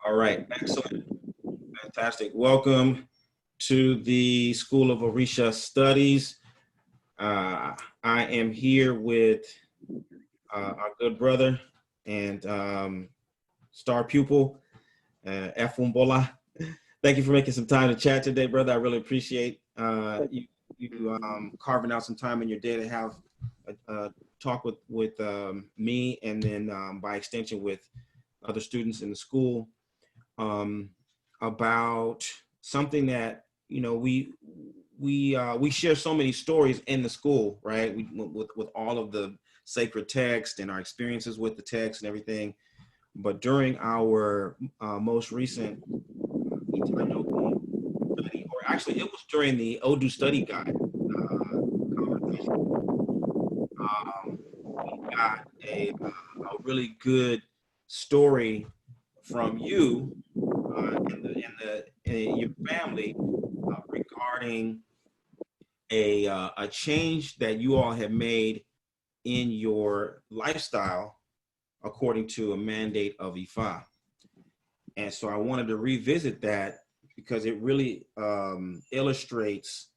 All right, excellent, fantastic. Welcome to the School of Orisha Studies. I am here with our good brother and star pupil, Efunbola. Thank you for making some time to chat today, brother. I really appreciate you carving out some time in your day to have a talk with me, and then by extension with other students in the school. um, about something that we share so many stories in the school, right? With all of the sacred text and our experiences with the text and everything. But during our most recent study, or actually it was during the Odu study guide conversation, we got a really good story from you in your family regarding a change that you all have made in your lifestyle according to a mandate of Ifa. And so I wanted to revisit that because it really illustrates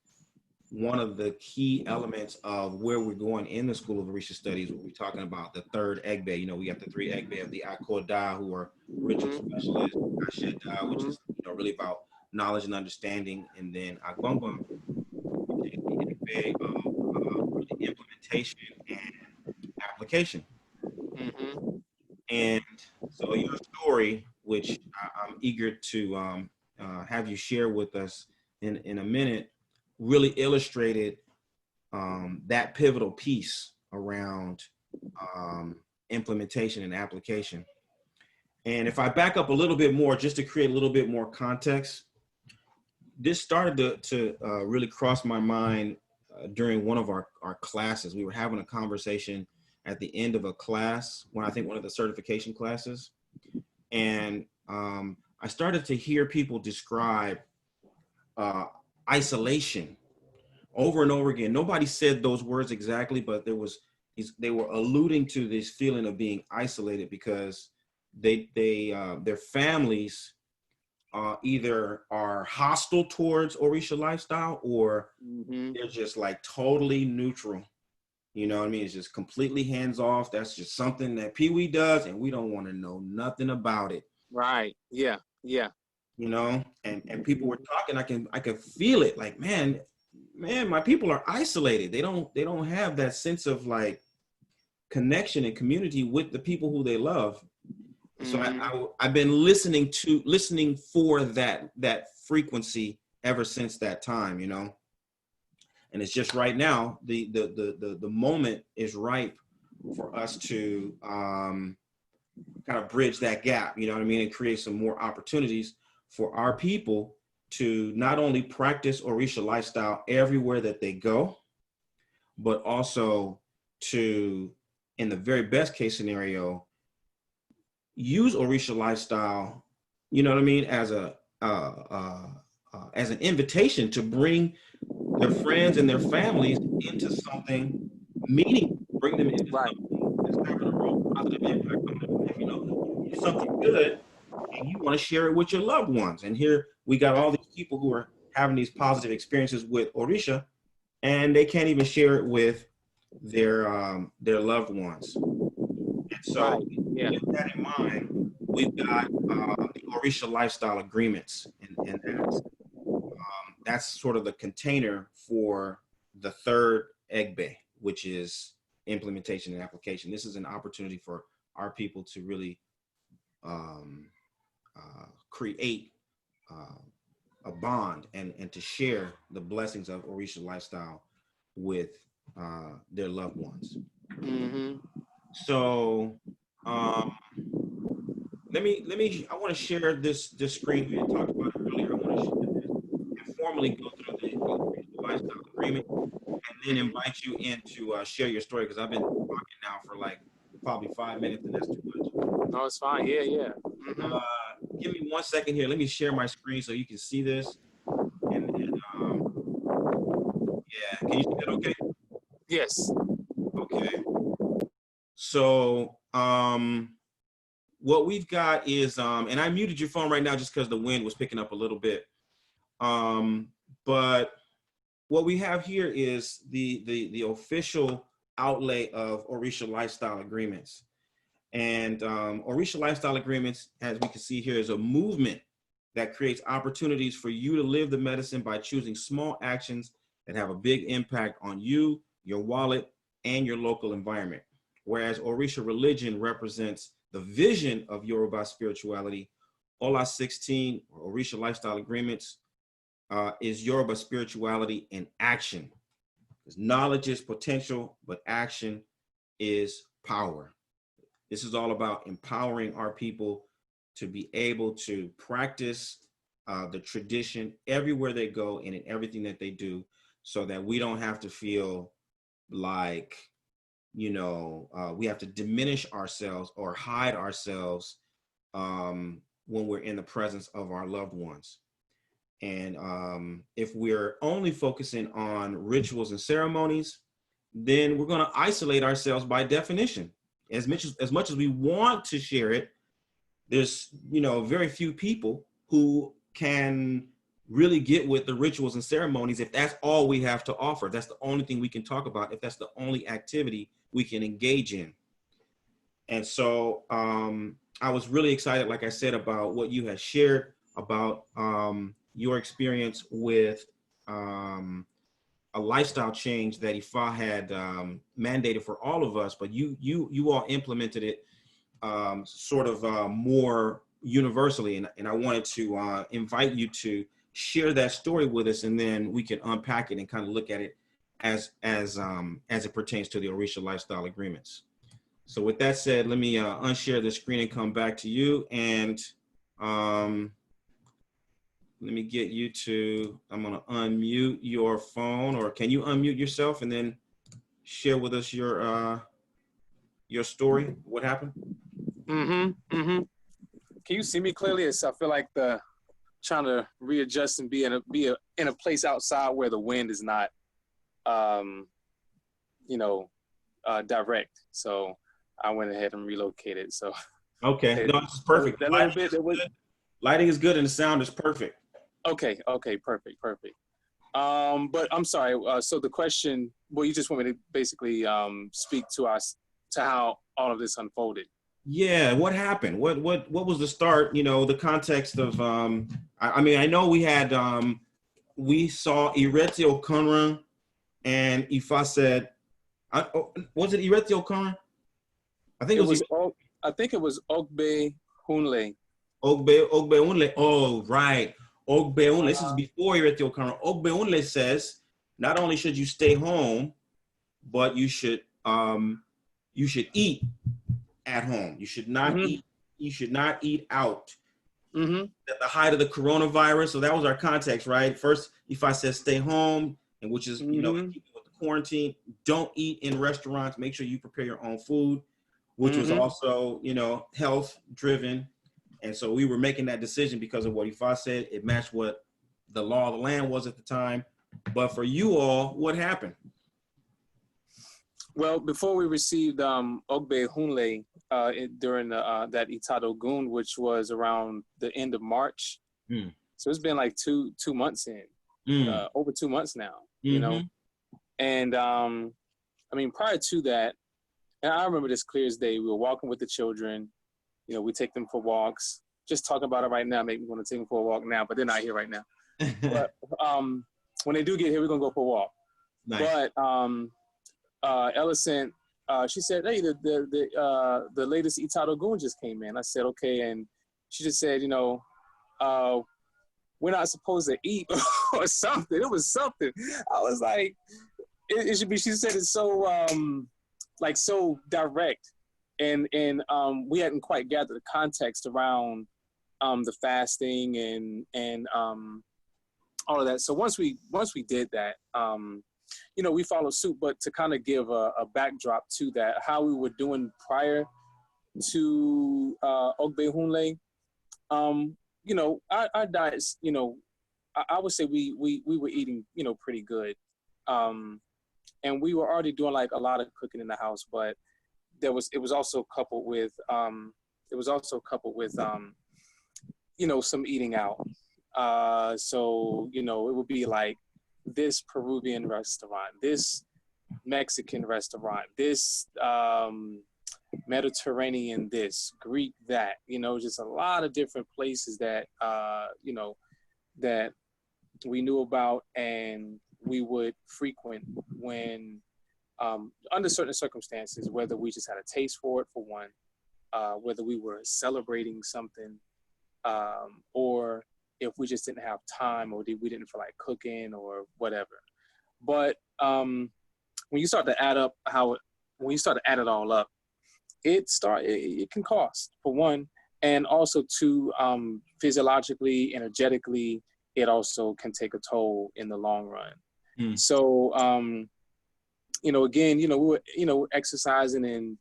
one of the key elements of where we're going in the School of Orisha Studies. We're talking about the third Egbe. We got the three Egbe of the Akoda, who are ritual specialists, Asheda, which is really about knowledge and understanding, and then Agbombom, which is the Egbe of really implementation and application. And so your story, which I'm eager to have you share with us in a minute, really illustrated that pivotal piece around implementation and application. And if I back up a little bit more, just to create a little bit more context, this started to really cross my mind during one of our classes. We were having a conversation at the end of a class, I think one of the certification classes. And I started to hear people describe isolation over and over again. Nobody said those words exactly, but they were alluding to this feeling of being isolated because their families either are hostile towards Orisha lifestyle, or they're just like totally neutral. You know what I mean? It's just completely hands off. That's just something that Pee Wee does, and we don't want to know nothing about it. Right. Yeah. Yeah. And people were talking. I can feel it. Like, man, my people are isolated. They don't have that sense of like connection and community with the people who they love. So I've been listening for that frequency ever since that time, and it's just right now the moment is ripe for us to kind of bridge that gap, you know what I mean, and create some more opportunities for our people to not only practice Orisha lifestyle everywhere that they go, but also to, in the very best case scenario, use Orisha lifestyle, you know what I mean, as an invitation to bring their friends and their families into something meaningful, bring them into something that's having a real positive impact on their life. You do something good and you want to share it with your loved ones. And here we got all these people who are having these positive experiences with Orisha, and they can't even share it with their loved ones. And so with that in mind, we've got the Orisha lifestyle agreements, and that's sort of the container for the third Egbe, which is implementation and application. This is an opportunity for our people to really create a bond and to share the blessings of Orisha lifestyle with their loved ones. So I want to share this screen. We talked about it earlier. I want to share this and formally go through the lifestyle agreement, and then invite you in to share your story, because I've been talking now for like probably 5 minutes, and that's too much. No, it's fine. Yeah, yeah. Give me 1 second here. Let me share my screen so you can see this. And yeah, can you see that okay? Yes. Okay. So what we've got is, and I muted your phone right now just because the wind was picking up a little bit. But what we have here is the official outlay of Orisa Lifestyle Agreements. And Orisa Lifestyle Agreements, as we can see here, is a movement that creates opportunities for you to live the medicine by choosing small actions that have a big impact on you, your wallet, and your local environment. Whereas Orisa religion represents the vision of Yoruba spirituality, OLA16 or Orisa Lifestyle Agreements is Yoruba spirituality in action. Because knowledge is potential, but action is power. This is all about empowering our people to be able to practice the tradition everywhere they go and in everything that they do, so that we don't have to feel like, we have to diminish ourselves or hide ourselves when we're in the presence of our loved ones. And if we're only focusing on rituals and ceremonies, then we're going to isolate ourselves by definition. As much as we want to share it, there's very few people who can really get with the rituals and ceremonies if that's all we have to offer. If that's the only thing we can talk about, if that's the only activity we can engage in. And so I was really excited, like I said, about what you had shared about your experience with a lifestyle change that Ifa had mandated for all of us, but you all implemented it sort of more universally. And I wanted to invite you to share that story with us, and then we can unpack it and kind of look at it as it pertains to the Orisa Lifestyle Agreements. So with that said, let me unshare the screen and come back to you. And let me get you to, I'm gonna unmute your phone, or can you unmute yourself and then share with us your story, what happened? Can you see me clearly? I feel like trying to readjust and be in a place outside where the wind is not, direct. So I went ahead and relocated. So okay, no, this is perfect. Lighting is good and the sound is perfect. Okay, perfect. But I'm sorry. So the question, well, you just want me to basically speak to us to how all of this unfolded. Yeah, what happened? What was the start? The context of I mean, I know we had we saw Ireti Okunran, and Ifa said, was it Ireti Okunran? I think it was Ogbe Hunle. Ogbe Unle. Oh, right. Ogbe Unle. This is before Ireti Okunran. Ogbe Unle says not only should you stay home, but you should eat at home. You should not eat. You should not eat out. At the height of the coronavirus, so that was our context, right? First, if I said stay home, and which is keeping with the quarantine, don't eat in restaurants. Make sure you prepare your own food, which was also health driven. And so we were making that decision because of what Ifa said. It matched what the law of the land was at the time. But for you all, what happened? Well, before we received Ogbe Hunle during that Itado Gun, which was around the end of March. So it's been like two months in, over 2 months now, And I mean, prior to that, and I remember this clear as day, we were walking with the children. We take them for walks. Just talking about it right now make me want to take them for a walk now, but they're not here right now. But when they do get here, we're going to go for a walk. Nice. But Ellison, she said, hey, the latest Itado Gun just came in. I said, okay. And she just said, we're not supposed to eat or something. It was something. I was like, it should be, she said it's so, so direct. And we hadn't quite gathered the context around the fasting and all of that. So once we did that, we followed suit. But to kind of give a backdrop to that, how we were doing prior to Ogbe Hunle, our diets, I would say we were eating, pretty good. And we were already doing like a lot of cooking in the house, but it was also coupled with it was also coupled with, some eating out. So, it would be like this Peruvian restaurant, this Mexican restaurant, this Mediterranean, this Greek, that, just a lot of different places that, that we knew about and we would frequent when, under certain circumstances, whether we just had a taste for it, for one, whether we were celebrating something, or if we just didn't have time, or we didn't feel like cooking or whatever. But when you start to add it all up, it can cost, for one, and also two, physiologically, energetically, it also can take a toll in the long run. So, again, we were, exercising and,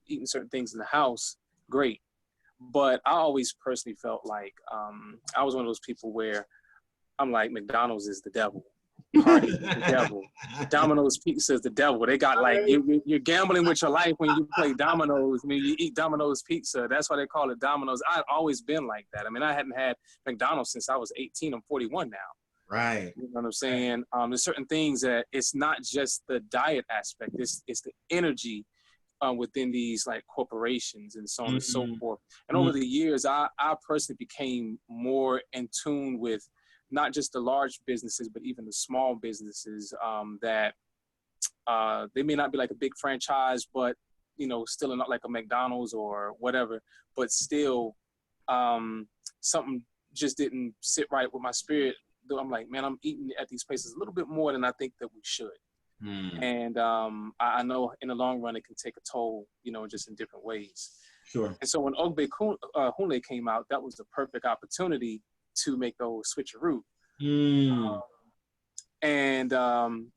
eating certain things in the house, great. But I always personally felt like I was one of those people where I'm like, McDonald's is the devil. Hardee's is the devil. Domino's Pizza is the devil. They got like, you're gambling with your life when you play Domino's. I mean, you eat Domino's Pizza. That's why they call it Domino's. I've always been like that. I mean, I hadn't had McDonald's since I was 18. I'm 41 now. Right. You know what I'm saying? There's certain things that it's not just the diet aspect. It's the energy within these like corporations and so on and so forth. And over the years, I personally became more in tune with not just the large businesses, but even the small businesses that they may not be like a big franchise, but, still not like a McDonald's or whatever, but still something just didn't sit right with my spirit. I'm like, man, I'm eating at these places a little bit more than I think that we should. And I know in the long run, it can take a toll, just in different ways. Sure. And so when Hunle came out, that was the perfect opportunity to make those switcheroo. And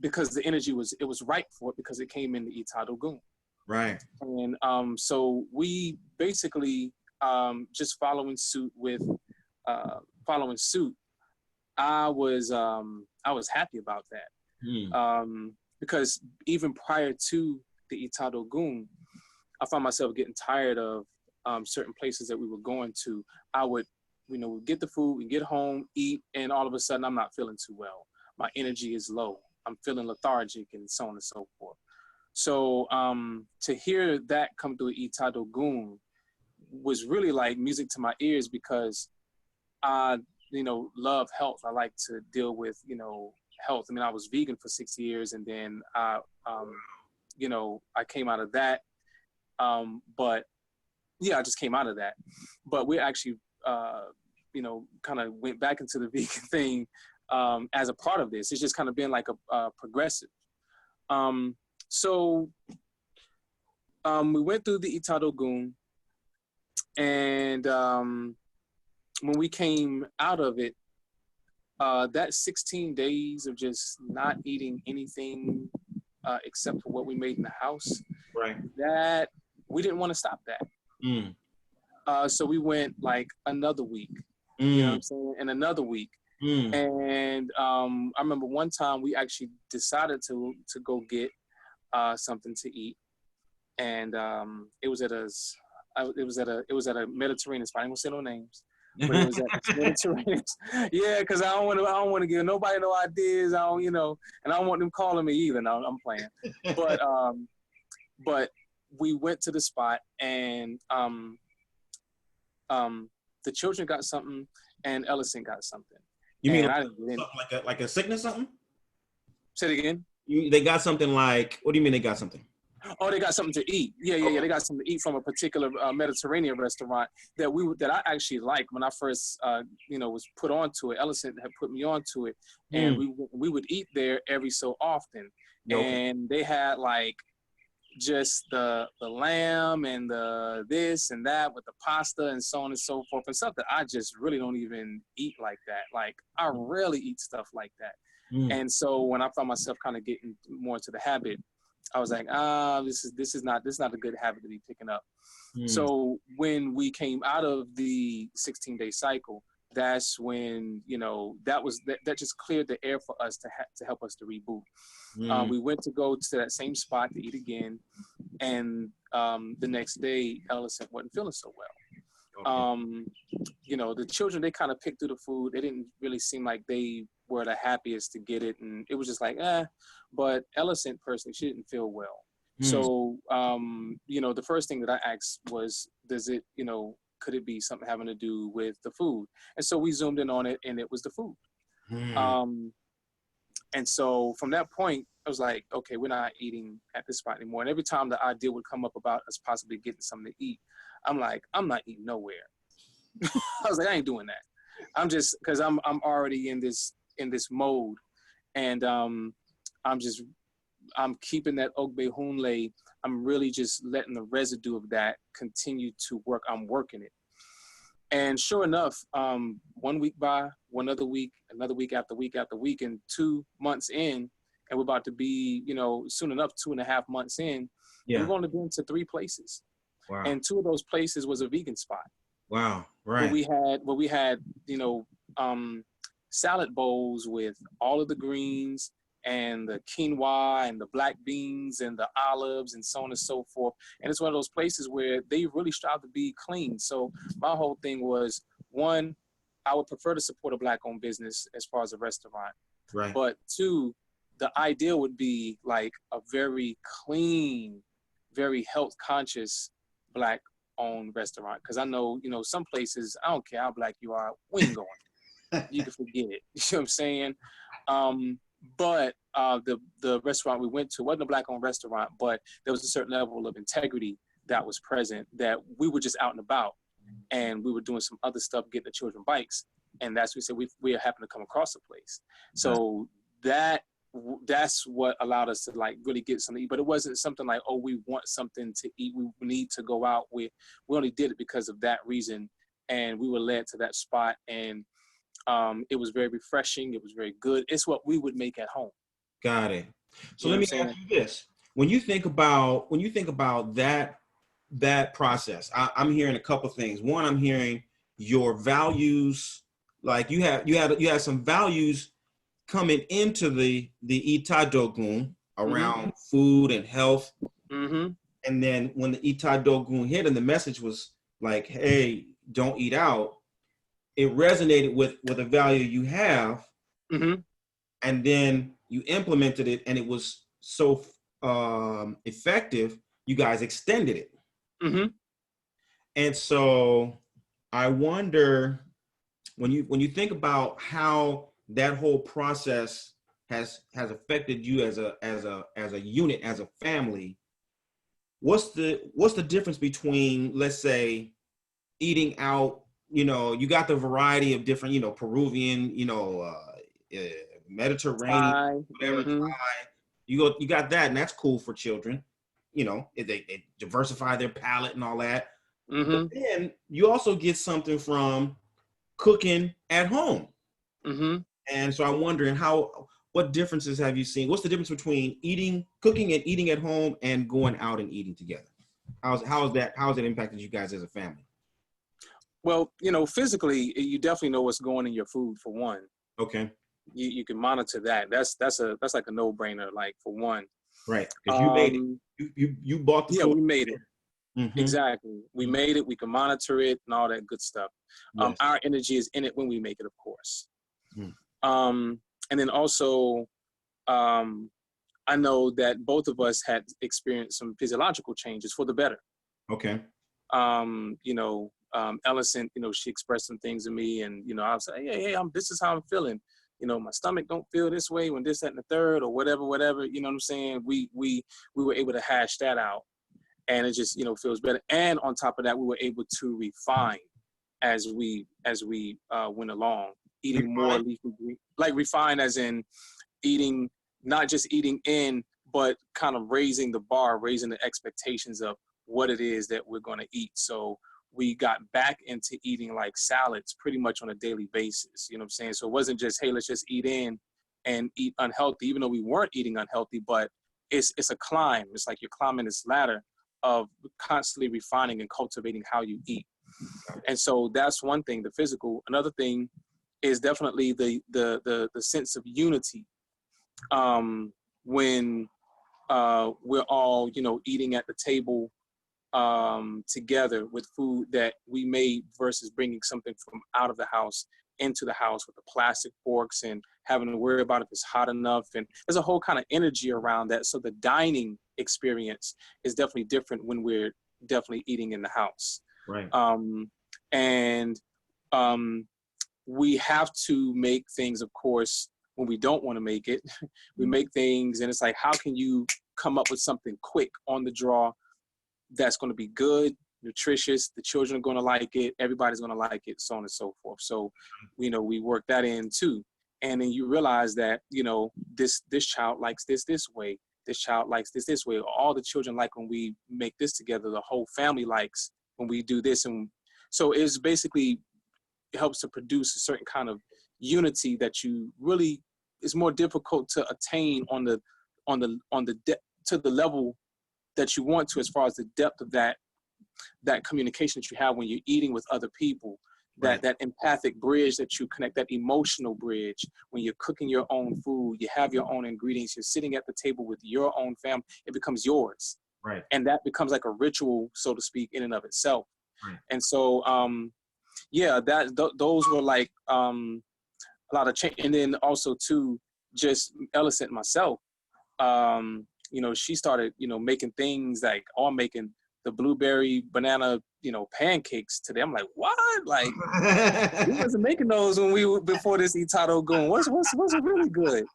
because the energy was ripe for it, because it came in the Itadogun. Right. And so we basically just following suit. I was happy about that. Because even prior to the Itadogun, I found myself getting tired of certain places that we were going to. I would, get the food, we get home, eat, and all of a sudden I'm not feeling too well. My energy is low. I'm feeling lethargic and so on and so forth. So to hear that come through Itadogun was really like music to my ears, because I, love health. I like to deal with, health. I mean, I was vegan for 6 years, and then I came out of that. But yeah, I just came out of that. But we actually, kind of went back into the vegan thing as a part of this. It's just kind of been like a progressive. So we went through the Itadogun, and when we came out of it, that 16 days of just not eating anything except for what we made in the house, right, that we didn't want to stop that. So we went like another week, you know what I'm saying, and another week. And I remember one time we actually decided to go get something to eat, and it was at a Mediterranean spot. I ain't gonna say no names. But it was at the Mediterranean. Yeah, because I don't want to give nobody no ideas. I don't, and I don't want them calling me either. No, I'm playing. But we went to the spot, and the children got something, and Ellison got something. You mean something like a sickness something? Say it again. They got something like? What do you mean they got something? Oh, they got something to eat. Yeah. They got something to eat from a particular Mediterranean restaurant that I actually liked when I first, was put onto it. Ellison had put me onto it, and we would eat there every so often. Okay. And they had like just the lamb and the this and that with the pasta and so on and so forth, and stuff that I just really don't even eat like that. Like I rarely eat stuff like that. And so when I found myself kind of getting more into the habit, I was like, this is not a good habit to be picking up. So when we came out of the 16-day cycle, that's when, you know, that just cleared the air for us to help us to reboot. We went to go to that same spot to eat again, and the next day Ellison wasn't feeling so well. Okay. You know, the children, they kind of picked through the food. They didn't really seem like they were the happiest to get it, and it was just like, but Ellison personally, she didn't feel well. So, you know, the first thing that I asked was, does it, you know, could it be something having to do with the food? And so we zoomed in on it, and it was the food. And so from that point, I was like, okay, we're not eating at this spot anymore. And every time the idea would come up about us possibly getting something to eat, I'm like, I'm not eating nowhere. I was like, I ain't doing that. I'm just, because I'm already in this mode, and I'm keeping that Ogbe Hunle. I'm really just letting the residue of that continue to work. I'm working it. And sure enough, 1 week by, another week after week after week, and 2 months in, and we're about to be, you know, soon enough, 2.5 months in, we've only been to 3 places. Wow. And 2 of those places was a vegan spot. Wow, right. Where we had, you know, salad bowls with all of the greens and the quinoa and the black beans and the olives and so on and so forth. And it's one of those places where they really strive to be clean. So my whole thing was, 1, I would prefer to support a Black-owned business as far as a restaurant. Right. But 2, the ideal would be like a very clean, very health-conscious Black-owned restaurant. Because I know, you know, some places, I don't care how Black you are, we ain't going. You can forget it. You know what I'm saying? But the restaurant we went to wasn't a Black-owned restaurant, but there was a certain level of integrity that was present, that we were just out and about, and we were doing some other stuff, getting the children bikes, and that's what we said, we happened to come across a place. So that's what allowed us to like really get something to eat. But it wasn't something like, oh, we want something to eat, we need to go out. We only did it because of that reason, and we were led to that spot, and it was very refreshing. It was very good. It's what we would make at home. Got it. So let me ask you this: when you think about that process, I'm hearing a couple things. One, I'm hearing your values. Like you had some values coming into the Itadogun around food and health. And then when the Itadogun hit, and the message was like, "Hey, don't eat out," it resonated with a value you have, and then you implemented it, and it was so effective, you guys extended it. And so I wonder, when you think about how that whole process has affected you as a unit, as a family, what's the difference between, let's say, eating out? You know, you got the variety of different, you know, Peruvian, you know, Mediterranean, whatever. Thai. You got that, and that's cool for children. You know, they diversify their palate and all that. But then you also get something from cooking at home. And so I'm wondering, what differences have you seen? What's the difference between cooking and eating at home and going out and eating together? How has it impacted you guys as a family? Well, you know, physically, you definitely know what's going in your food, for one. Okay. You can monitor that. That's like a no-brainer, like, for one. Right. Because you made it. You bought the food. Yeah, we made it. Exactly. We made it. We can monitor it and all that good stuff. Yes. Our energy is in it when we make it, of course. And then also, I know that both of us had experienced some physiological changes for the better. Okay. You know, Ellison, you know, she expressed some things to me, and, you know, I was like, hey, this is how I'm feeling. You know, my stomach don't feel this way when this, that, and the third, or whatever, you know what I'm saying? We were able to hash that out, and it just, you know, feels better. And on top of that, we were able to refine as we went along, eating more leafy green, like refine as in eating, not just eating in, but kind of raising the bar, raising the expectations of what it is that we're going to eat. So we got back into eating like salads pretty much on a daily basis. You know what I'm saying? So it wasn't just, hey, let's just eat in and eat unhealthy, even though we weren't eating unhealthy, but it's a climb. It's like you're climbing this ladder of constantly refining and cultivating how you eat. And so that's one thing, the physical. Another thing is definitely the sense of unity. When we're all, eating at the table together with food that we made versus bringing something from out of the house into the house with the plastic forks and having to worry about if it's hot enough. And there's a whole kind of energy around that. So the dining experience is definitely different when we're definitely eating in the house. Right. And we have to make things, of course, when we don't want to make it, we make things, and it's like, how can you come up with something quick on the draw that's going to be good, nutritious, the children are going to like it, everybody's going to like it, so on and so forth. So, we work that in too. And then you realize that, this child likes this way, this child likes this way. All the children like when we make this together, the whole family likes when we do this. And so it's basically, it helps to produce a certain kind of unity that you really, is more difficult to attain on the to the level that you want to, as far as the depth of that communication that you have when you're eating with other people, that empathic bridge that you connect, that emotional bridge when you're cooking your own food, you have your own ingredients, you're sitting at the table with your own family, it becomes yours. Right. And that becomes like a ritual, so to speak, in and of itself. Right. And so, those were like a lot of change. And then also too, just Ellison myself, she started, making things like, I'm making the blueberry banana, pancakes today. I'm like, what? Like, we wasn't making those when we were before this Itado Goon. What's really good?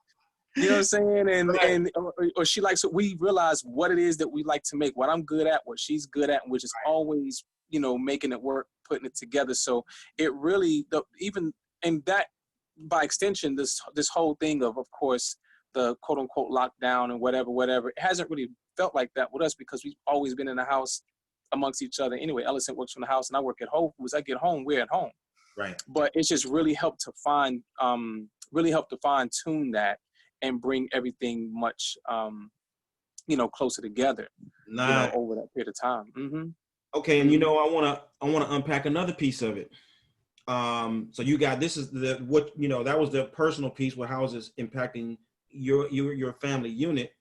You know what I'm saying? And or she likes it. We realize what it is that we like to make, what I'm good at, what she's good at, which is always, making it work, putting it together. So it really, even, and that by extension, this whole thing of course, the quote unquote lockdown and whatever, it hasn't really felt like that with us because we've always been in the house amongst each other. Anyway, Ellison works from the house and I work at Whole Foods. I get home, we're at home. Right. But it's just really helped to fine tune that and bring everything much, closer together, over that period of time. Mm-hmm. Okay. And, I want to unpack another piece of it. So you got, this is that was the personal piece with how is this impacting your family unit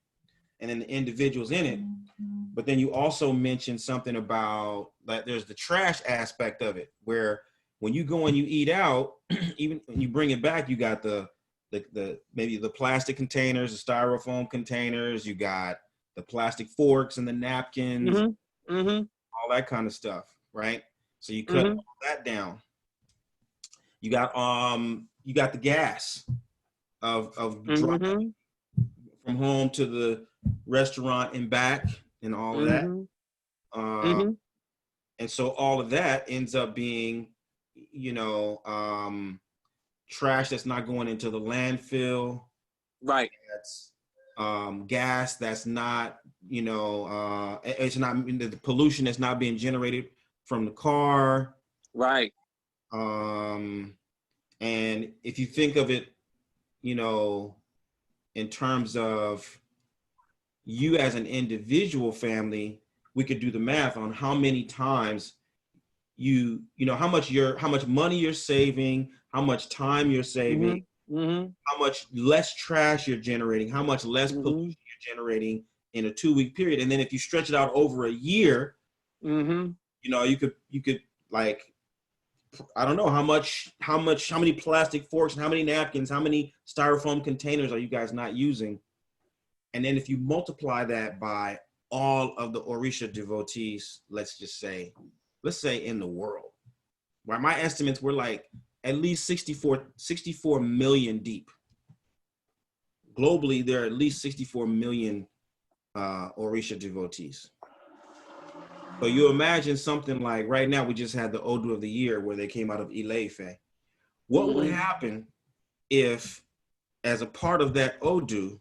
and then the individuals in it. But then you also mentioned something about that there's the trash aspect of it, where when you go and you eat out, even when you bring it back, you got the maybe the plastic containers, the styrofoam containers, you got the plastic forks and the napkins, all that kind of stuff, right? So you cut all that down. You got the gas of driving from home to the restaurant and back and all of that. And so all of that ends up being, trash that's not going into the landfill. Right. That's gas that's not, it's not, the pollution that's not being generated from the car. Right. And if you think of it, in terms of you as an individual family, we could do the math on how many times how much money you're saving, how much time you're saving, how much less trash you're generating, how much less pollution you're generating in a 2-week period. And then if you stretch it out over a year, you could like, I don't know how many plastic forks and how many napkins, how many styrofoam containers are you guys not using? And then if you multiply that by all of the Orisha devotees, let's say in the world, where my estimates were like at least 64 million deep. Globally, there are at least 64 million Orisha devotees. So you imagine something like right now, we just had the Odu of the Year where they came out of Ile-Ife. What would happen if, as a part of that Odu,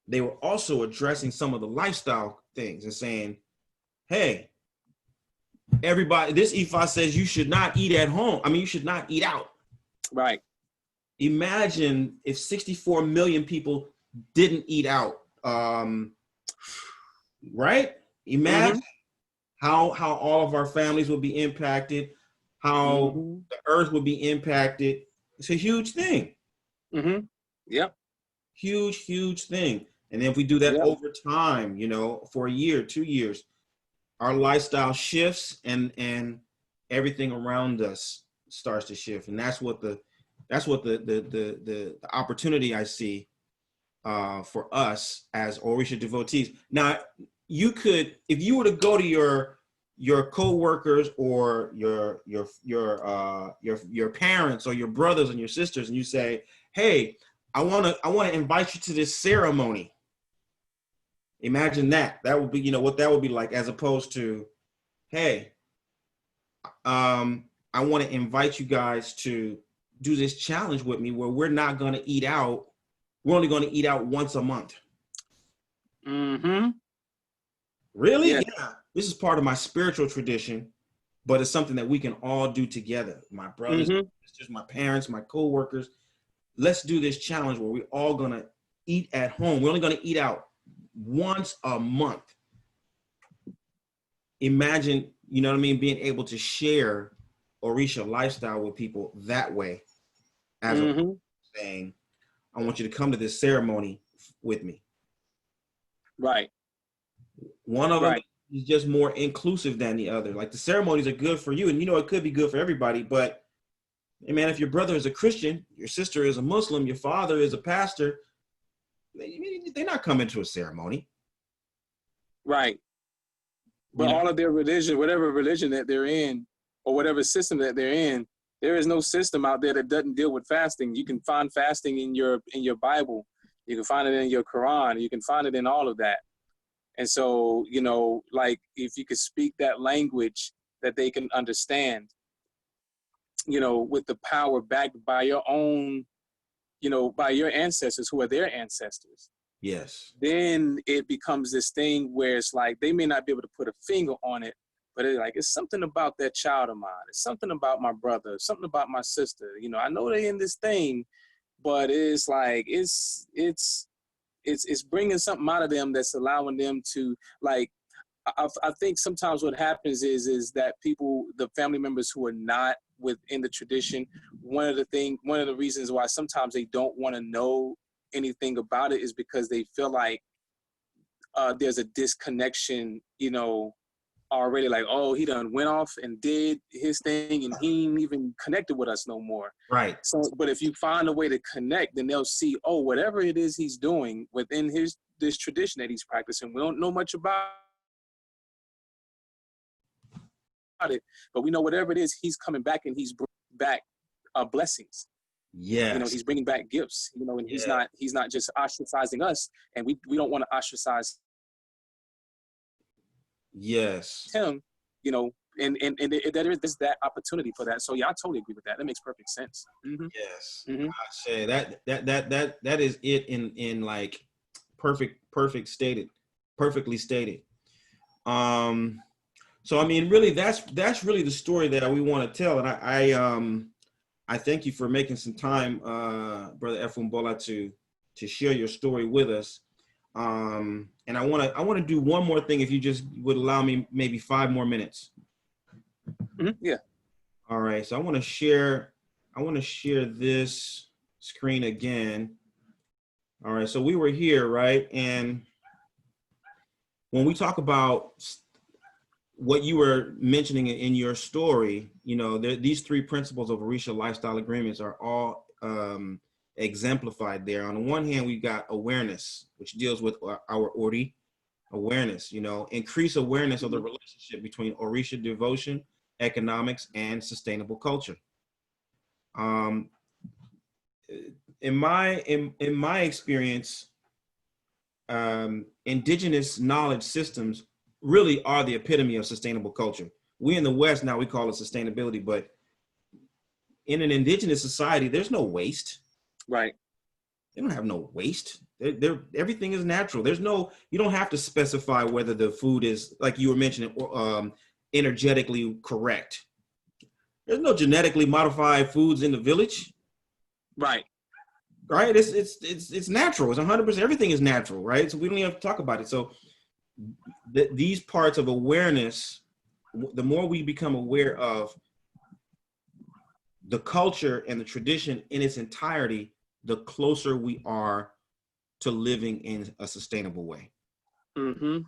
they were also addressing some of the lifestyle things and saying, hey, everybody, this Ifa says you should not eat at home. I mean, you should not eat out. Right. Imagine if 64 million people didn't eat out. Right? Imagine how all of our families will be impacted, how the earth will be impacted. It's a huge thing. Yep. Huge thing. And then if we do that over time, you know, for a year, 2 years, our lifestyle shifts and everything around us starts to shift. And that's what the opportunity I see for us as Orisa devotees. Now, you could, if you were to go to your co-workers or your parents or your brothers and your sisters, and you say, hey, I want to invite you to this ceremony. Imagine that. That would be, you know, what that would be like, as opposed to, hey, I want to invite you guys to do this challenge with me where we're not going to eat out. We're only going to eat out once a month. Really? Yeah. This is part of my spiritual tradition, but it's something that we can all do together. My brothers, my sisters, my parents, my co-workers. Let's do this challenge where we're all going to eat at home. We're only going to eat out once a month. Imagine, you know what I mean, being able to share Orisa lifestyle with people that way, as a saying, I want you to come to this ceremony with me. Right. One of them is just more inclusive than the other. Like, the ceremonies are good for you, and you know it could be good for everybody, but hey man, if your brother is a Christian, your sister is a Muslim, your father is a pastor, they're not coming to a ceremony. Right. But all of their religion, whatever religion that they're in, or whatever system that they're in, there is no system out there that doesn't deal with fasting. You can find fasting in your Bible. You can find it in your Quran. You can find it in all of that. And so, you know, like, if you could speak that language that they can understand, you know, with the power backed by your own, you know, by your ancestors who are their ancestors. Yes. Then it becomes this thing where it's like, they may not be able to put a finger on it, but it's like, it's something about that child of mine. It's something about my brother, something about my sister. You know, I know they're in this thing, but it's like, it's bringing something out of them that's allowing them to, like, I think sometimes what happens is that people, the family members who are not within the tradition, one of the reasons why sometimes they don't want to know anything about it is because they feel like there's a disconnection, you know, already, like, oh, he done went off and did his thing and he ain't even connected with us no more. Right. So, but if you find a way to connect, then they'll see, oh, whatever it is he's doing within this tradition that he's practicing, we don't know much about it, but we know whatever it is, he's coming back and he's bringing back blessings. Yeah, you know, he's bringing back gifts, you know, and he's not just ostracizing us, and we don't want to ostracize him, you know, and there is that opportunity for that. So yeah, I totally agree with that. That makes perfect sense. Yes. I say that is it in like perfectly stated. So I mean, really, that's really the story that we want to tell, and I thank you for making some time, Brother Efunbola, to share your story with us. And I want to do one more thing, if you just would allow me maybe 5 more minutes. Yeah. All right. So I want to share this screen again. All right. So we were here, right? And when we talk about what you were mentioning in your story, you know, these 3 principles of Orisa lifestyle agreements are all exemplified there. On the one hand, we've got awareness, which deals with our Ori awareness, you know, increase awareness of the relationship between Orisa devotion, economics, and sustainable culture. In my experience, indigenous knowledge systems really are the epitome of sustainable culture. We in the West now, we call it sustainability, but in an indigenous society, there's no waste. Right. They don't have no waste. Everything is natural. You don't have to specify whether the food is, like you were mentioning, energetically correct. There's no genetically modified foods in the village. Right. Right. It's natural. It's 100%. Everything is natural. Right. So we don't even have to talk about it. So these parts of awareness the more we become aware of the culture and the tradition in its entirety, the closer we are to living in a sustainable way. Mm-hmm.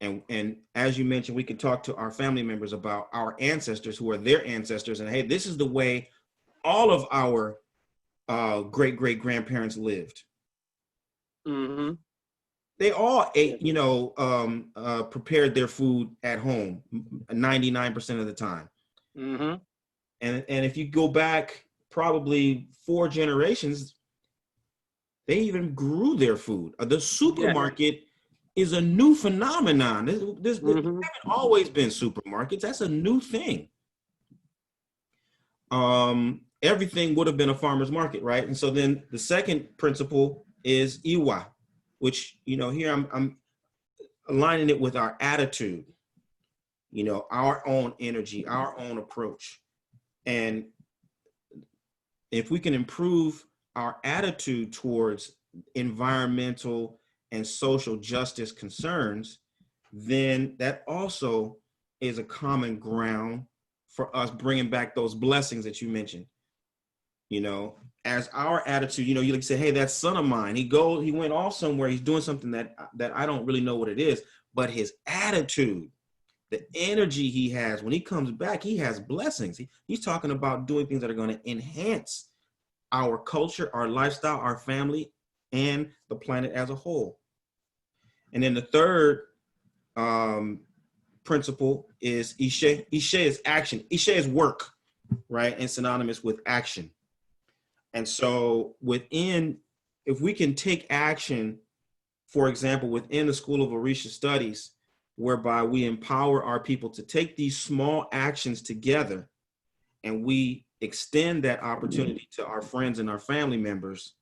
And as you mentioned, we can talk to our family members about our ancestors who are their ancestors, and hey, this is the way all of our great grandparents lived. Mm-hmm. They all ate, prepared their food at home 99% of the time. Mm-hmm. And if you go back probably 4 generations, they even grew their food. The supermarket is a new phenomenon. There haven't always been supermarkets. That's a new thing. Everything would have been a farmer's market, right? And so then the second principle is Iwa, which, here I'm aligning it with our attitude, our own energy, our own approach. And if we can improve our attitude towards environmental and social justice concerns, then that also is a common ground for us bringing back those blessings that you mentioned. As our attitude, you like say, hey, that son of mine, he went off somewhere, he's doing something that I don't really know what it is, but his attitude, the energy he has when he comes back, he has blessings. He's talking about doing things that are going to enhance our culture, our lifestyle, our family, and the planet as a whole. And then the third principle is Ishe. Ishe is action. Ishe is work, right? And synonymous with action. And so if we can take action, for example, within the School of Orisha Studies, whereby we empower our people to take these small actions together, and we extend that opportunity to our friends and our family members,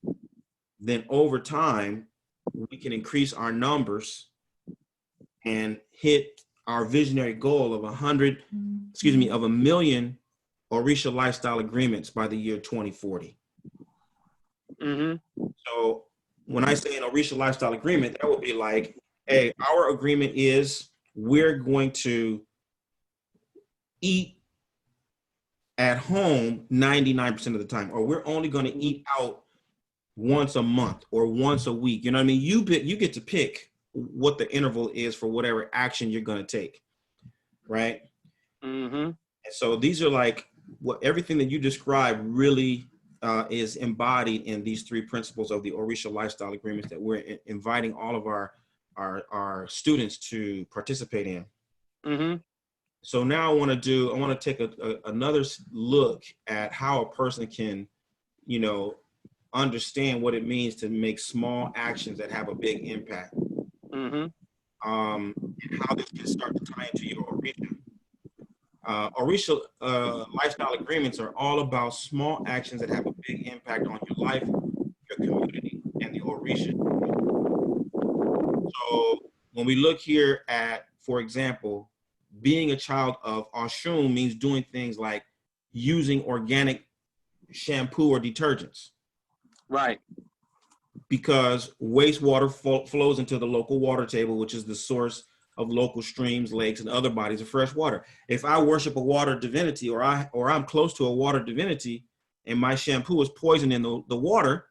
then over time, we can increase our numbers and hit our visionary goal of 1 million Orisha lifestyle agreements by the year 2040. Mm-hmm. So when I say an Orisha lifestyle agreement, that would be like, hey, our agreement is we're going to eat at home 99% of the time, or we're only going to eat out once a month or once a week. You know what I mean? You get to pick what the interval is for whatever action you're going to take, right? Mm-hmm. And so these are like everything that you described really is embodied in these 3 principles of the Orisha lifestyle agreements that we're inviting all of our students to participate in. Mm-hmm. So now I want to take another look at how a person can, understand what it means to make small actions that have a big impact. Mm-hmm. And how this can start to tie into your Orisha. Orisha lifestyle agreements are all about small actions that have a big impact on your life, your community, and the Orisha. So when we look here at, for example, being a child of Oshun means doing things like using organic shampoo or detergents. Right. Because wastewater flows into the local water table, which is the source of local streams, lakes, and other bodies of fresh water. If I worship a water divinity, or I'm close to a water divinity, and my shampoo is poisoning the water,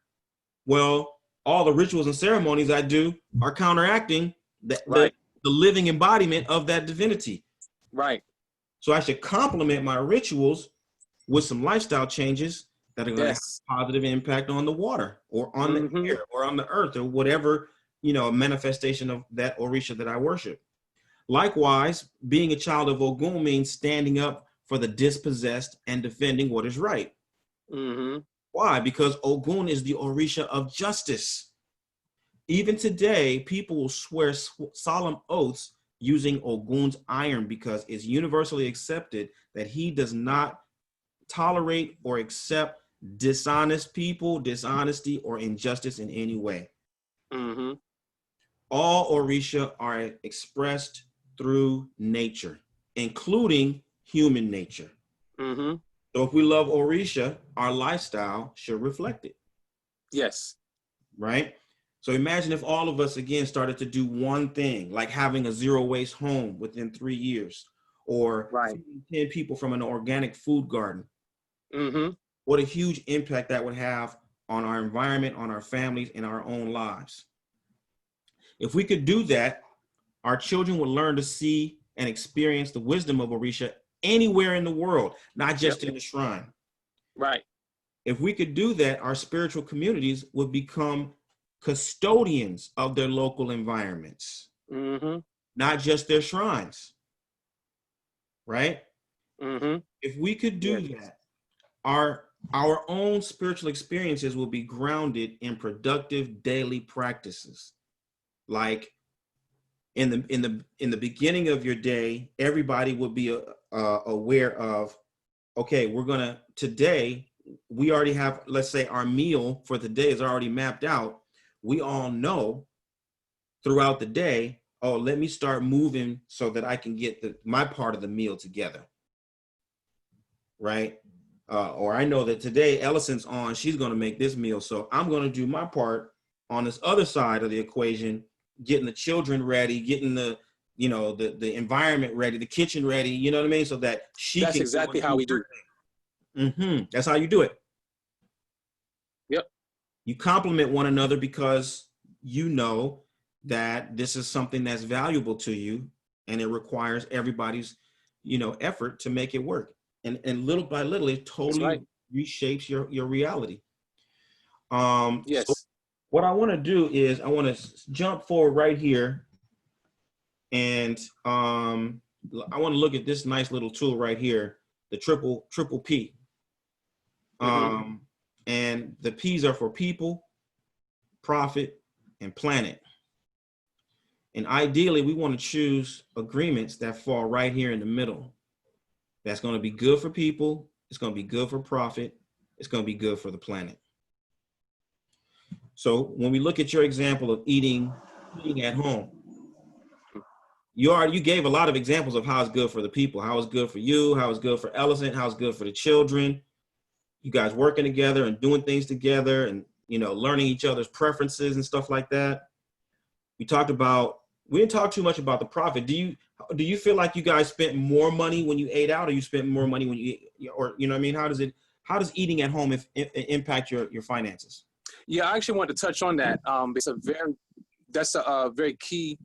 well, all the rituals and ceremonies I do are counteracting the living embodiment of that divinity. Right. So I should complement my rituals with some lifestyle changes that are going to have a positive impact on the water or on the air or on the earth or whatever, manifestation of that Orisha that I worship. Likewise, being a child of Ogun means standing up for the dispossessed and defending what is right. Mm-hmm. Why? Because Ogun is the Orisha of justice. Even today, people will swear solemn oaths using Ogun's iron because it's universally accepted that he does not tolerate or accept dishonest people, dishonesty, or injustice in any way. Mm-hmm. All Orisha are expressed through nature, including human nature. Mm-hmm. So if we love Orisha, our lifestyle should reflect it. Yes. Right? So imagine if all of us, again, started to do one thing, like having a zero waste home within 3 years, or Right. feeding 10 people from an organic food garden. Mm-hmm. What a huge impact that would have on our environment, on our families, and our own lives. If we could do that, our children would learn to see and experience the wisdom of Orisha anywhere in the world, not just in the shrine. Right. If we could do that, our spiritual communities would become custodians of their local environments, Mm-hmm. not just their shrines, right? Mm-hmm. If we could do that, our own spiritual experiences will be grounded in productive daily practices. Like in the beginning of your day, everybody would be aware of, okay, today we already have, let's say our meal for the day is already mapped out. We all know throughout the day, oh, let me start moving so that I can get my part of the meal together, right? Or I know that today Ellison's on, she's going to make this meal, so I'm going to do my part on this other side of the equation, getting the children ready, getting the environment ready, the kitchen ready, you know what I mean? So that That's exactly how we do. Mm-hmm. That's how you do it. Yep. You complement one another because you know that this is something that's valuable to you, and it requires everybody's, effort to make it work. And little by little, it totally reshapes your reality. Yes. So what I want to do is I want to jump forward right here, and I want to look at this nice little tool right here, the triple P. And the P's are for people, profit, and planet. And ideally, we want to choose agreements that fall right here in the middle. That's going to be good for people. It's going to be good for profit. It's going to be good for the planet. So when we look at your example of eating at home, you gave a lot of examples of how it's good for the people, how it's good for you, how it's good for Ellison, how it's good for the children. You guys working together and doing things together, and learning each other's preferences and stuff like that. We didn't talk too much about the profit. Do you feel like you guys spent more money when you ate out, or you spent more money when you eat, or you know what I mean? How does eating at home impact your finances? Yeah, I actually wanted to touch on that. That's a very key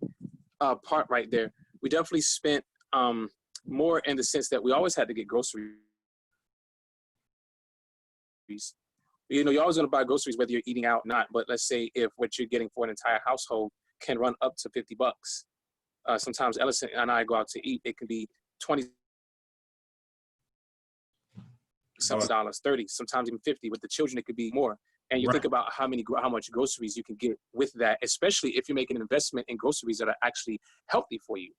part right there. We definitely spent more in the sense that we always had to get groceries. You're always going to buy groceries whether you're eating out or not. But let's say if what you're getting for an entire household can run up to $50. Sometimes Ellison and I go out to eat. It can be $20, $30, sometimes even $50. With the children, it could be more. And you think about how much groceries you can get with that, especially if you're making an investment in groceries that are actually healthy for you.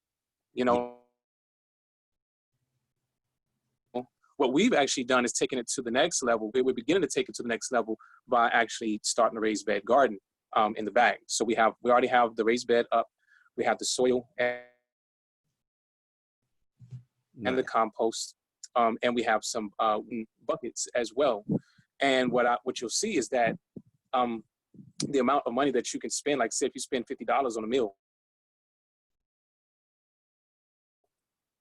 What we've actually done is taken it to the next level. We're beginning to take it to the next level by actually starting a raised bed garden in the bag. So we already have the raised bed up. We have the soil and the compost, and we have some buckets as well. And what you'll see is that the amount of money that you can spend, like say if you spend $50 on a meal,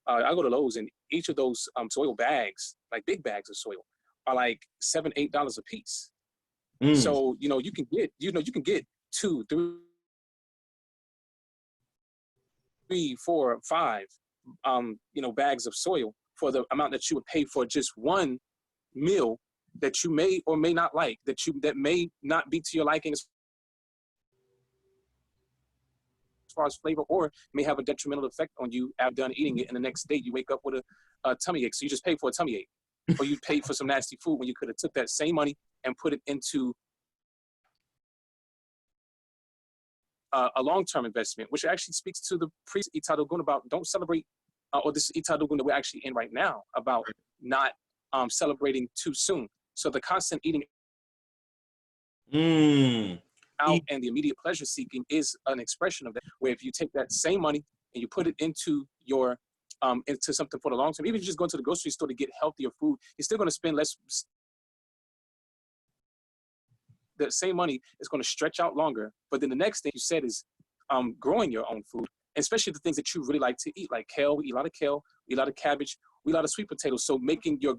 I go to Lowe's, and each of those soil bags, like big bags of soil, are like $7, $8 a piece. So you can get 2, 3, 4, 5 bags of soil for the amount that you would pay for just one meal that you may or may not like, that may not be to your liking as far as flavor, or may have a detrimental effect on you after done eating it, and the next day you wake up with a tummy ache. So you just paid for a tummy ache, or you paid for some nasty food when you could have took that same money and put it into a long-term investment, which actually speaks to the priest Itadogun about don't celebrate, or this Itadogun that we're actually in right now, about not celebrating too soon. So the constant eating out and the immediate pleasure seeking is an expression of that, where if you take that same money and you put it into your into something for the long term, even if you just go to the grocery store to get healthier food, you're still going to spend less. The same money is going to stretch out longer. But then the next thing you said is growing your own food, especially the things that you really like to eat, like kale. We eat a lot of kale. we eat a lot of cabbage, we eat a lot of sweet potatoes. So making your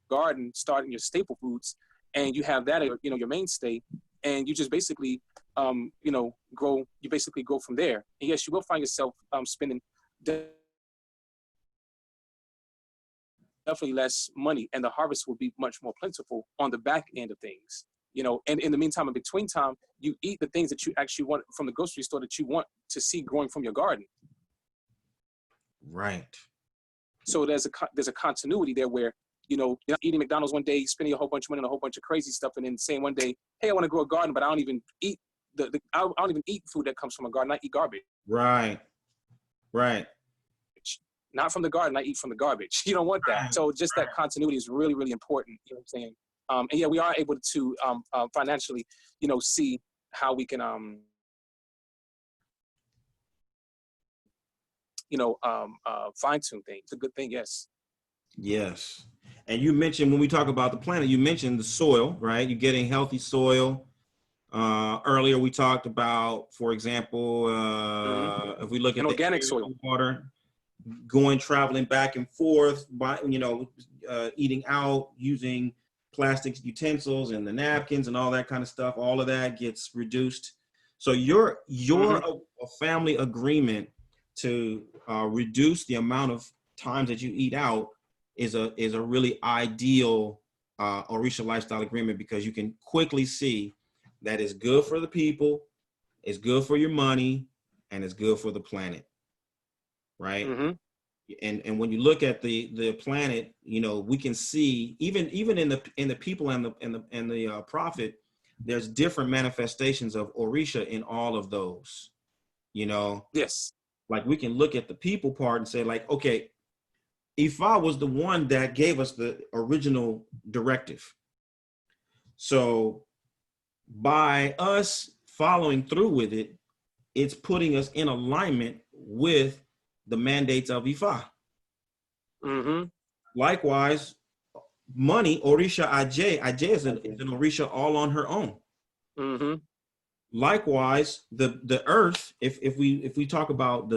garden, starting your staple foods, and you have that, you know, your mainstay, and you just basically, you know, grow. You basically go from there. And yes, you will find yourself spending definitely less money, and the harvest will be much more plentiful on the back end of things. You know, and in the meantime, in between time, you eat the things that you actually want from the grocery store that you want to see growing from your garden. Right. So there's a continuity there where, you know, you're not eating McDonald's one day, spending a whole bunch of money on a whole bunch of crazy stuff, and then saying one day, hey, I want to grow a garden, but I don't even eat I don't even eat food that comes from a garden. I eat garbage. Right. Right. Not from the garden, I eat from the garbage. You don't want that. Right. So just that continuity is really, really important. You know what I'm saying? And yeah, we are able to financially, you know, see how we can, you know, fine tune things. It's a good thing, yes. Yes. And you mentioned, when we talk about the planet, you mentioned the soil, right? You're getting healthy soil. Earlier we talked about, for example, if we look at the organic soil, water, traveling back and forth, you know, eating out, using plastic utensils and the napkins and all that kind of stuff, all of that gets reduced. So your a family agreement to reduce the amount of times that you eat out is a really ideal Orisa lifestyle agreement, because you can quickly see that it's good for the people, it's good for your money, and it's good for the planet, right? Mm-hmm. And when you look at the planet, you know, we can see even in the people and the prophet, there's different manifestations of Orisa in all of those, you know. Yes. Like we can look at the people part and say, like, okay, Ifa was the one that gave us the original directive. So by us following through with it, it's putting us in alignment with the mandates of Ifa. Mm-hmm. Likewise, money, Orisha Ajay is an Orisha all on her own. Mm-hmm. Likewise, the earth, if we talk about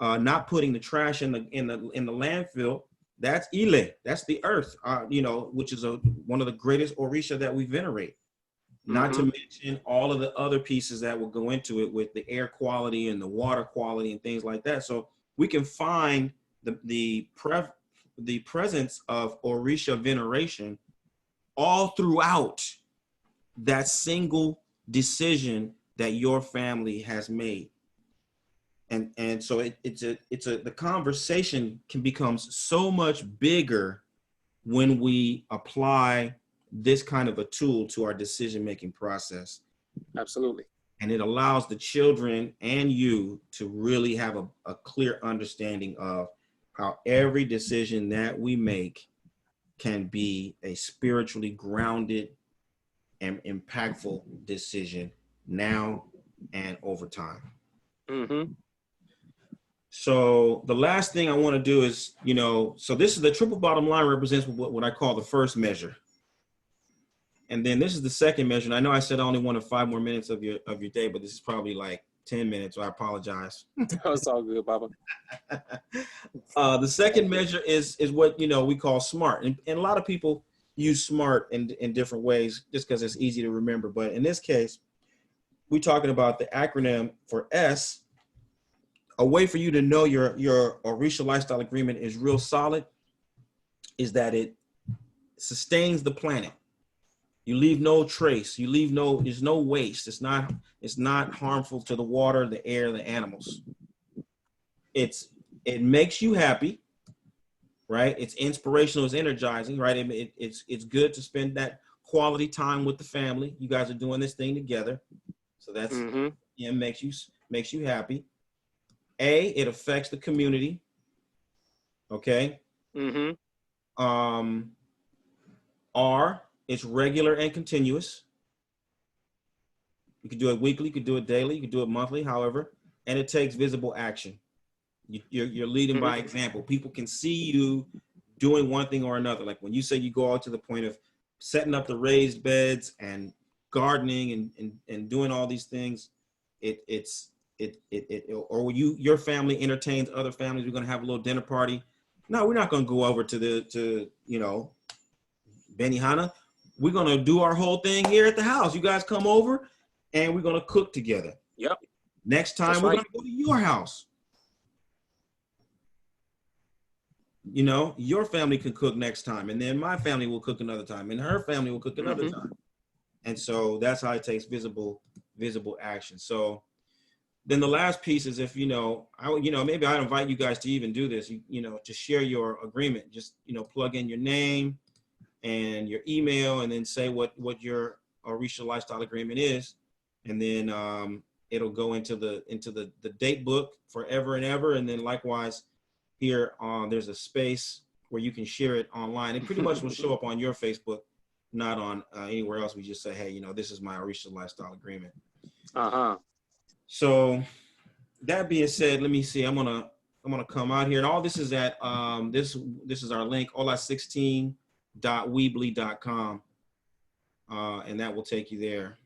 not putting the trash in the landfill, that's Ile, that's the earth, you know, which is one of the greatest Orisha that we venerate. Not to mention all of the other pieces that will go into it with the air quality and the water quality and things like that. So we can find the presence of Orisha veneration all throughout that single decision that your family has made. And so the conversation can become so much bigger when we apply this kind of a tool to our decision-making process. Absolutely. And it allows the children and you to really have a clear understanding of how every decision that we make can be a spiritually grounded and impactful decision now and over time. Mm-hmm. So the last thing I want to do is, you know, so this is the triple bottom line, represents what I call the first measure. And then this is the second measure. And I know I said I only wanted 5 more minutes of your day, but this is probably like 10 minutes, so I apologize. It's all good, Baba. The second measure is what, you know, we call SMART. And a lot of people use SMART in different ways just because it's easy to remember. But in this case, we're talking about the acronym for S. A way for you to know your Orisa lifestyle agreement is real solid is that it sustains the planet. You leave no trace. There's no waste. It's not harmful to the water, the air, the animals. It makes you happy, right? It's inspirational, it's energizing, right? It's good to spend that quality time with the family. You guys are doing this thing together. So that's makes you happy. A, it affects the community. Okay. Mm-hmm. R, it's regular and continuous. You could do it weekly, you could do it daily, you could do it monthly, however, and it takes visible action. You're leading by example. People can see you doing one thing or another. Like when you say you go out to the point of setting up the raised beds and gardening and doing all these things, it's or your family entertains other families, we're going to have a little dinner party. No, we're not going to go over to Benihana. We're going to do our whole thing here at the house. You guys come over and we're going to cook together. Yep. Next time That's we're right. going to go to your house. You know, your family can cook next time, and then my family will cook another time, and her family will cook another time. And so that's how it takes visible action. So then the last piece is, if maybe I'd invite you guys to even do this, to share your agreement. Just, plug in your name and your email, and then say what your Orisa lifestyle agreement is. And then it'll go into the date book forever and ever. And then likewise here there's a space where you can share it online. It pretty much will show up on your Facebook, not on anywhere else. We just say, hey, this is my Orisa lifestyle agreement. So that being said, let me see. I'm gonna come out here, and all this is at this is our link, OLA16.Weebly.com, and that will take you there.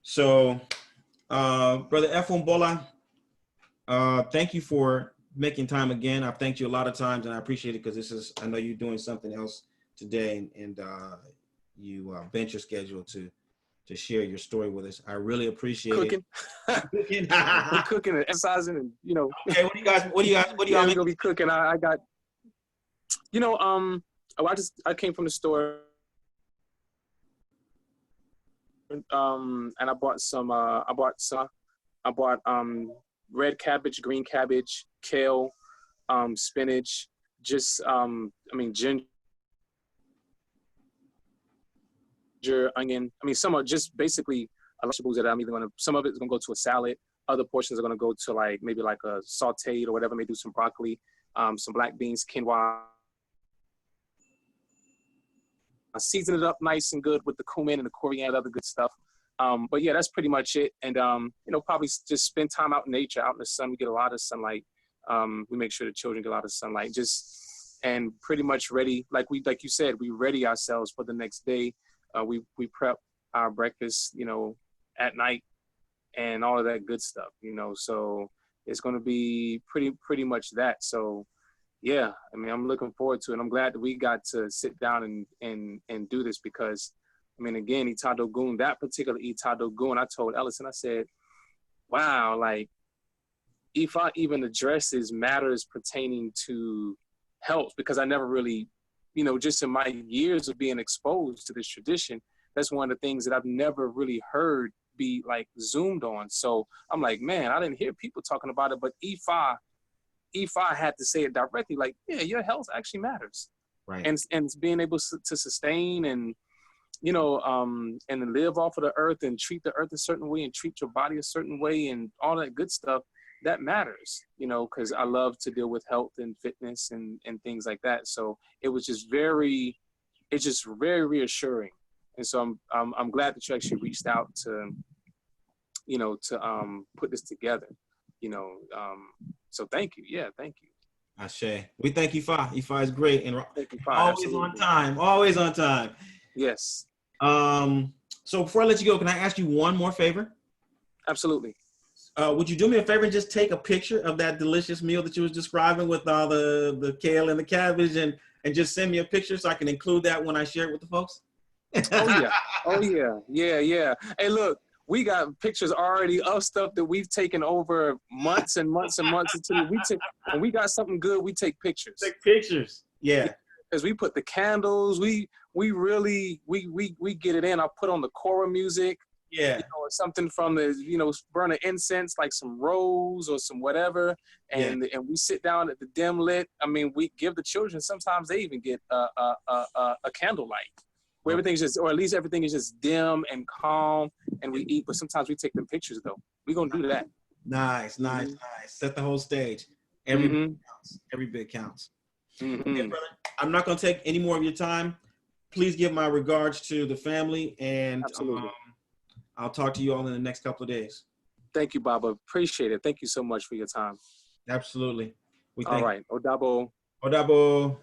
So, Brother Efunbola, thank you for making time again. I've thanked you a lot of times, and I appreciate it, because I know you're doing something else today, and you bent your schedule to share your story with us. I really appreciate it. We're cooking and exercising, and Okay, what do you guys? We're gonna be cooking. I got, I came from the store, and I bought red cabbage, green cabbage, kale, spinach, ginger, onion. Some are just basically vegetables that some of it's gonna go to a salad. Other portions are gonna go to maybe a sauteed or whatever. Maybe do some broccoli, some black beans, quinoa. I season it up nice and good with the cumin and the coriander, other good stuff. But yeah, that's pretty much it. And probably just spend time out in nature, out in the sun. We get a lot of sunlight. We make sure the children get a lot of sunlight. And pretty much ready, like you said, we ready ourselves for the next day. We prep our breakfast, at night, and all of that good stuff, so it's going to be pretty much that. So yeah, I'm looking forward to it. I'm glad that we got to sit down and do this, because again, Itado Goon, that particular Itado Goon, I told Ellison, I said, wow, if I even addresses matters pertaining to health, because I never really, just in my years of being exposed to this tradition, that's one of the things that I've never really heard be zoomed on. So I'm like, man, I didn't hear people talking about it, but Ifa had to say it directly, yeah, your health actually matters. Right. And being able to sustain and, and live off of the earth and treat the earth a certain way and treat your body a certain way and all that good stuff, that matters, because I love to deal with health and fitness and things like that. So it was just very reassuring. And so I'm glad that you actually reached out to put this together, so thank you. Yeah, thank you. Ashe. We thank Ifa. Ifa is great, and thank you, always absolutely. on time. Always on time. Yes. So before I let you go, can I ask you one more favor? Absolutely. Would you do me a favor and just take a picture of that delicious meal that you was describing with all the kale and the cabbage, and just send me a picture so I can include that when I share it with the folks? Oh yeah. Hey, look, we got pictures already of stuff that we've taken over months and months and months until when we got something good, we take pictures. Take pictures. Yeah. Because we put the candles, we really get it in. I put on the Kora music. Yeah. Or something from the, burn an incense, like some rose or some whatever. And we sit down at the dim lit. We give the children, sometimes they even get a candlelight where everything's just, or at least everything is just dim and calm, and we eat. But sometimes we take them pictures though. We're going to do that. Nice. Set the whole stage. Every bit counts. Every bit counts. Okay, brother, I'm not going to take any more of your time. Please give my regards to the family, and I'll talk to you all in the next couple of days. Thank you, Baba. Appreciate it. Thank you so much for your time. Absolutely. All right. Odabo. Odabo.